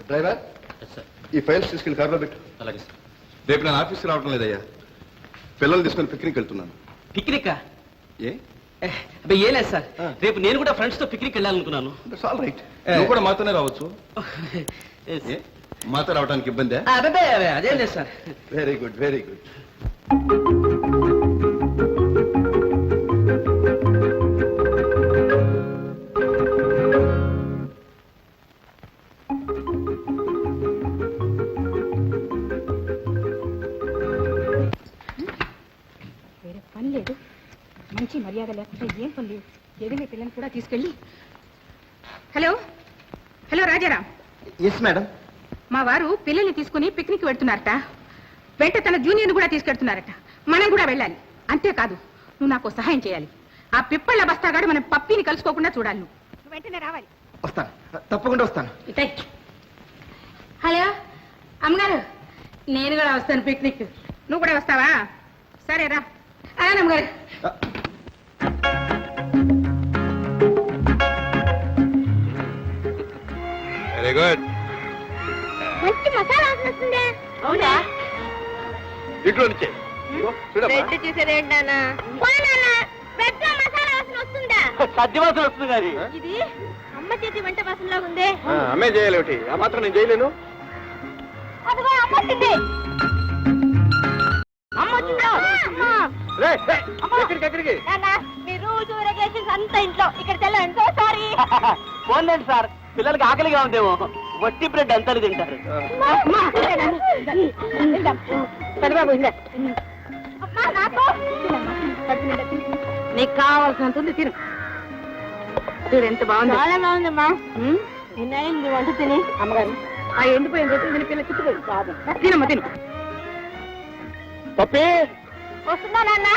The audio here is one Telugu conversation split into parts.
డ్రైవర్ ఈ ఫైల్స్ తీసుకెళ్ళి కార్లో పెట్టు. అలాగే సార్. రేపు నేను ఆఫీస్కి రావడం లేదయ్యా, పిల్లలు తీసుకొని పిక్నిక్ వెళ్తున్నాను. పిక్నిక్ ఏ ఏ లేదు సార్, రేపు నేను కూడా ఫ్రెండ్స్ తో పిక్నిక్ వెళ్ళాలనుకున్నాను. ఆల్ రైట్, నువ్వు కూడా మాతోనే రావచ్చు. మాతో రావడానికి ఇబ్బంది? అదేం లేదు sir. Very good, very good. పని లేదు, మంచి మర్యాద లేకుండా ఏం పని లేదు. ఏదైనా పిల్లల్ని కూడా తీసుకెళ్ళి. Hello hello Rajaram. Yes madam. మా వారు పిల్లల్ని తీసుకుని పిక్నిక్ వెళ్తున్నారట, వెంట తన జూనియర్ని కూడా తీసుకెళ్తున్నారట. మనం కూడా వెళ్ళాలి. అంతేకాదు, నువ్వు నాకు సహాయం చేయాలి. ఆ పిప్పళ్ళ బస్తాగాడు మనం పప్పిని కలుసుకోకుండా చూడాలి. నువ్వు వెంటనే రావాలి. వస్తాను, తప్పకుండా వస్తాను. హలో అమ్మగారు, నేను కూడా వస్తాను పిక్నిక్. నువ్వు కూడా వస్తావా? సరే రా. అమ్మగారు వెరీ గుడ్. మంచి మసాలా వస్తుంది. అవునా? ఇంట్లో నుంచే చూసేదేంటన్నా పెద్ద మసాలా వాసన వస్తుందా? సద్ది వాసన వస్తుంది కానీ ఇది అమ్మ చేతి వంట వాసనలా ఉంది. అమ్మే చేయాలి ఒకటి, ఆ మాత్రం నేను చేయలేను. అదిగో అమ్మ వచ్చింది. అమ్మ వచ్చిందా? ఎక్కడికి? మీ రోజు రెగ్యులేషన్స్ అంతా ఇంట్లో, ఇక్కడ తెల్ల. ఎంతో సారీ. పోన్లేండి సార్, పిల్లలకి ఆకలిగా ఉందేమో, వట్టి బ్రెడ్ అంతా తింటారు. నీకు కావాల్సినంత ఉంది, తిను. చూడు ఎంత బాగుంది. చాలా బాగుందమ్మా. నిన్నైంది వంట తిని. అమ్మగారు, ఆ ఎండిపోయిన రొట్టెలు తిని పిల్ల చుట్టుకోదు. బాబు తినమ్మా, తిను. పప్పి వస్తుందా నాన్న?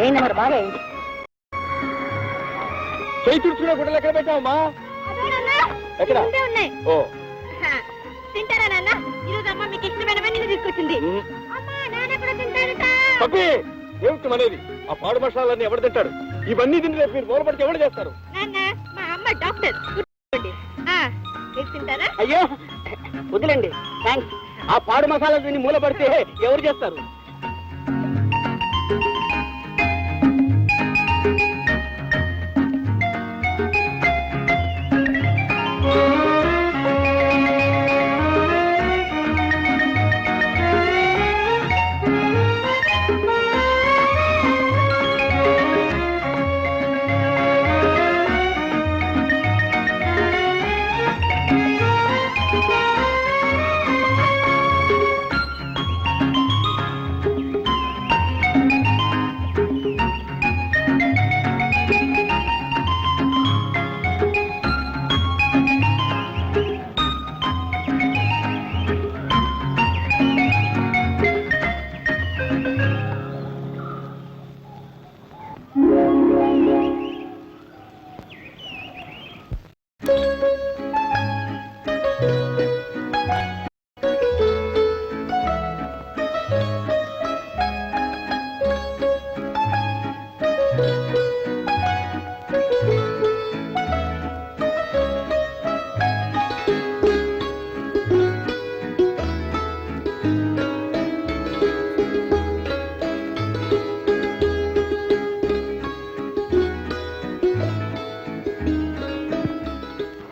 ఏంటి మరి, బాగా అయింది. చేయి తుడుచుకునే గుడ్డలు ఎక్కడ పెట్టావమ్మా? ఎక్కడ? ఉన్నాయి. ఓ తింటారా నాన్న? ఈరోజు అమ్మ మీకు ఇష్టమైనవన్నీ తీసుకొచ్చింది. అమ్మా నాన్న కూడా తింటారట. పప్పి ఏమిటి అనేది? ఆ పాడు మసాలన్నీ ఎవరు తింటారు? ఇవన్నీ తిని రేపు మీరు మూలపడితే ఎవరు చేస్తారు? నాన్న, మా అమ్మ డాక్టర్. మీరు తింటారా? అయ్యో వదిలేండి, థ్యాంక్స్. ఆ పాడు మసాలా తిని మూలపడితే ఎవరు చేస్తారు?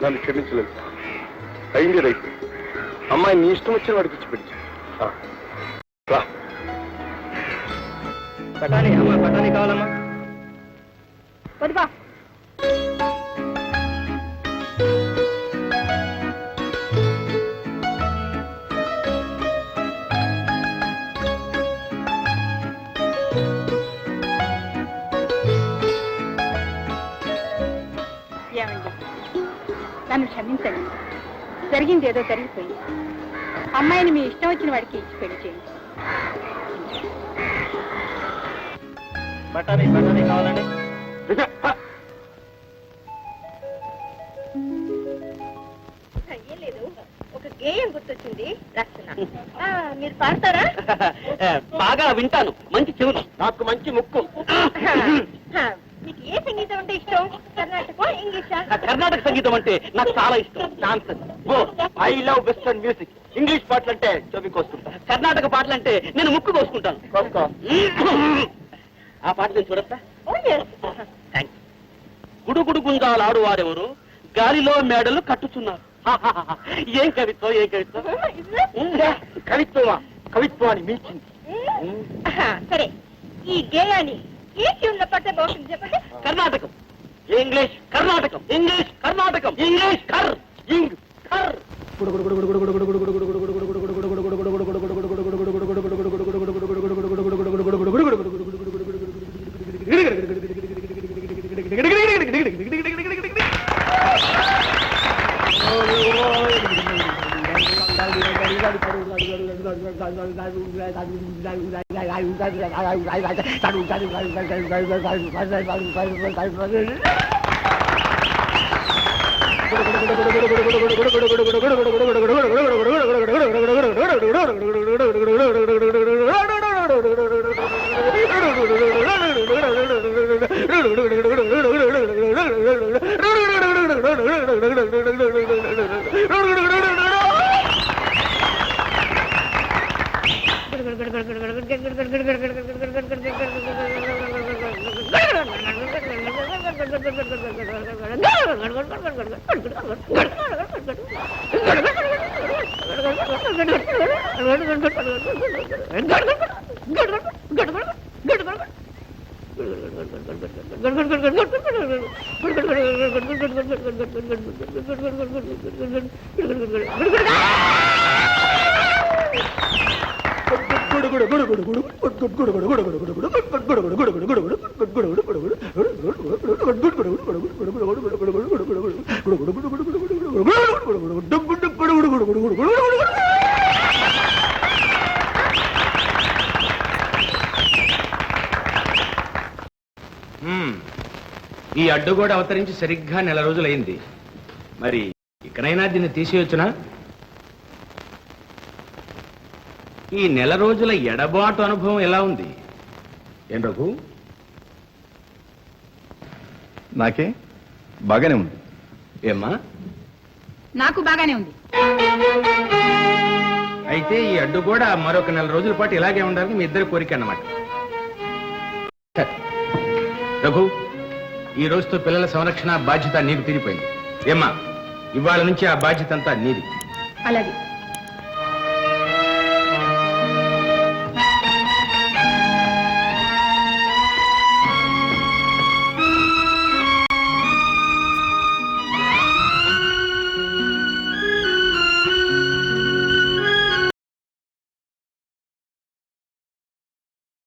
నన్ను క్షమించలేదు. అయింది రైతు. అమ్మాయి నీ ఇష్టం వచ్చిన వాడికి ఇచ్చి పెట్టి. బఠానీ అమ్మా, బఠానీ కావాలమ్మా. వదిగా నన్ను క్షమించండి. జరిగింది ఏదో జరిగిపోయింది. అమ్మాయిని మీ ఇష్టం వచ్చిన వాడికి ఇచ్చి పెళ్లి చేయండి. బఠానీ బఠానీ కావాలండి. లేదు, ఒక గేయం గుర్తొచ్చింది, రాస్తున్నా. మీరు పాడతారా? బాగా వింటాను, మంచి చెవులు. నాకు మంచి ముక్కు. మీకు ఏ సంగీతం అంటే ఇష్టం? కర్ణాటక, ఇంగ్లీషా? కర్ణాటక సంగీతం అంటే నాకు చాలా ఇష్టం. I love western music. English పాటలు అంటే చెవి కోసుకుంటాను, కర్ణాటక పాటలు అంటే నేను ముక్కు కోసుకుంటాను. ఆ పాట నేను చూడతా. గుడుగుడు గుంజాలు ఆడువారెవరు, గాలిలో మేడలు కట్టుచున్నారు. ఏం కవిత్వం, ఏం కవిత్వం! కవిత్వమా? కవిత్వాన్ని మించింది. సరే, ఈ గేయాన్ని ఏ ట్యూన్లో పడితే బాగుంటుంది చెప్పండి. కర్ణాటకం, ఇంగ్లీష్, కర్ణాటకం, ఇంగ్లీష్, కర్ణాటకం, ఇంగ్లీష్, కర్ ఇంగ్ కర్. ఈ అడ్డుగోడ అవతరించి సరిగ్గా నెల రోజులైంది. మరి ఇకనైనా దీన్ని తీసేయొచ్చునా? ఈ నెల రోజుల ఎడబాటు అనుభవం ఎలా ఉంది? ఏం రఘు? నాకే బాగానే ఉంది. ఏమ్మా? నాకు బాగానే ఉంది. అయితే ఈ అడ్డుగోడ మరొక నెల రోజుల పాటు ఇలాగే ఉండాలని మీ ఇద్దరి కోరిక అన్నమాట. రఘు, ఈ రోజుతో పిల్లల సంరక్షణ బాధ్యత నీకు తీరిపోయింది. ఏమ్మా, ఇవాళ నుంచి ఆ బాధ్యత అంతా నీది. అలాగే.